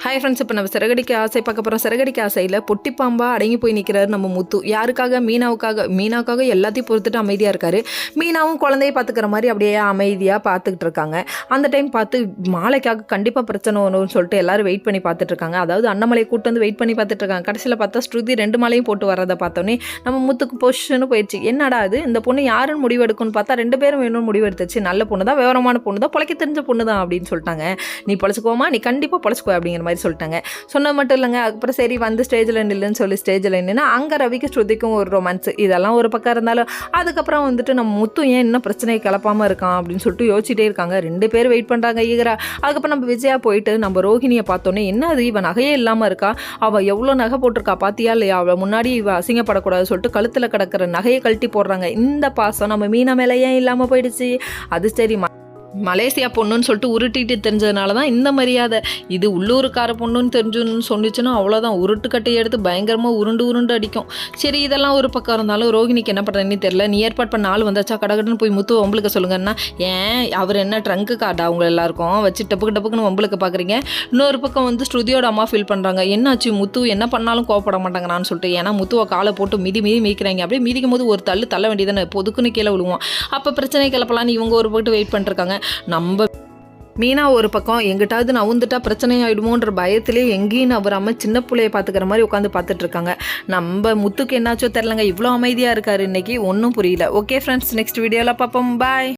Hi friends, இப்போ நம்ம சிறகடிக்க ஆசை பார்க்க போகிறோம். சிறகடிக்க ஆசையில் பொட்டிப்பாம்பா அடங்கி போய் நிற்கிறாரு நம்ம முத்து. யாருக்காக? மீனாவுக்காக எல்லாத்தையும் பொறுத்துட்டு அமைதியாக இருக்காரு. மீனாவும் குழந்தைய பார்த்துக்கிற மாதிரி அப்படியே அமைதியாக பார்த்துக்கிட்டு இருக்காங்க. அந்த டைம் பார்த்து மாலைக்காக கண்டிப்பாக பிரச்சனை வரும்னு சொல்லிட்டு எல்லாரும் வெயிட் பண்ணி பார்த்துட்டு இருக்காங்க. அதாவது அண்ணாமலையை கூட்டு வந்து வெயிட் பண்ணி பார்த்துட்டு இருக்காங்க. கடைசியில் பார்த்தா ஸ்ருதி 2 மாலையும் போட்டு வர்றதை பார்த்தோன்னே நம்ம முத்துக்கு பொஷன்னு போயிடுச்சு. என்னடா அது, இந்த பொண்ணு யாருன்னு முடிவெடுக்குன்னு பார்த்தா 2 பேரும் வேணும்னு முடிவெடுத்துச்சு. நல்ல பொண்ணு தான், விவரமான பொண்ணு தான், பொழைக்க தெரிஞ்ச பொண்ணு தான் அப்படின்னு சொல்லிட்டாங்க. நீ பொழைச்சிக்கோமா, நீ கண்டிப்பாக பொழைச்சிக்கோ அப்படிங்கிற மாதிரி சொல்லிட்டாங்க. சொன்ன மட்டும் இல்லைங்க. அதுக்கப்புறம் சரி வந்து ஸ்டேஜில் நில்லுன்னு சொல்லி ஸ்டேஜில் நின்று அங்கே ரவிக்கு ஸ்ருதிக்கும் ஒரு ரொமான்ஸ், இதெல்லாம் ஒரு பக்கம் இருந்தாலும் அதுக்கப்புறம் வந்துட்டு நம்ம முத்து ஏன் இன்னும் பிரச்சனையை கிளப்பாமல் இருக்கான் அப்படின்னு சொல்லிட்டு யோசிச்சுட்டே இருக்காங்க. 2 பேர் வெயிட் பண்ணுறாங்க ஈகரா. அதுக்கப்புறம் நம்ம விஜயா போயிட்டு நம்ம ரோஹிணியை பார்த்தோன்னே, என்ன அது இவன் நகையே இல்லாமல் இருக்கா, அவள் எவ்வளோ நகை போட்டிருக்கா பாத்தியா இல்லையா, அவள் முன்னாடி இவள் அசிங்கப்படக்கூடாது சொல்லிட்டு கழுத்தில் கிடக்கிற நகையை கழட்டி போடுறாங்க. இந்த பாசம் நம்ம மீனா மேலே ஏன் இல்லாமல் போயிடுச்சு? அது சரி, மலேசியா பொண்ணுன்னு சொல்லிட்டு உருட்டிட்டு தெரிஞ்சதுனால தான் இந்த மரியாதை. இது உள்ளூருக்கார பொண்ணுன்னு தெரிஞ்சுன்னு சொன்னிச்சுன்னா அவ்வளோதான், உருட்டுக்கட்டையை எடுத்து பயங்கரமாக உருண்டு அடிக்கும். சரி, இதெல்லாம் ஒரு பக்கம் இருந்தாலும் ரோஹிணிக்கு என்ன பண்ணுறதுன்னு தெரியல. நீ ஏற்பாடு பண்ண ஆள் வந்தாச்சா, கடகடன்னு போய் முத்து வம்பளுக்கு சொல்லுங்கன்னா, ஏன் அவர் என்ன ட்ரங்க்கு கார்டா அவங்க எல்லாருக்கும் வச்சு டப்புக்குன்னு வம்பளுக்கு பார்க்குறீங்க. இன்னொரு பக்கம் வந்து ஸ்ருதியோட அம்மா ஃபீல் பண்ணுறாங்க. என்னாச்சு முத்து என்ன பண்ணாலும் கோவப்பட மாட்டாங்கன்னு சொல்லிட்டு. ஏன்னா முத்துவை காலை போட்டு மிதிக்கிறாங்க. அப்படியே மிதிக்கும் போது ஒரு தள்ள வேண்டியதானே, பொதுக்குன்னு கீழே விழுவோம். அப்போ பிரச்சனை கிளப்பலான்னு இவங்க ஒரு போட்டு வெயிட் பண்ணிருக்காங்க. நம்ம மீனா ஒரு பக்கம் எங்கிட்டாவது நவுந்துட்டா பிரச்சனை ஆகிடுமோன்ற பயத்திலே எங்கேயும் நவராமல் சின்ன பிள்ளையை பார்த்துக்கிற மாதிரி உட்காந்து பார்த்துட்டு இருக்காங்க. நம்ம முத்துக்கு என்னாச்சோ தெரிலங்க, இவ்வளோ அமைதியாக இருக்காரு இன்னைக்கு, ஒன்றும் புரியல. ஓகே ஃப்ரெண்ட்ஸ், நெக்ஸ்ட் வீடியோவில் பார்ப்போம். பாய்.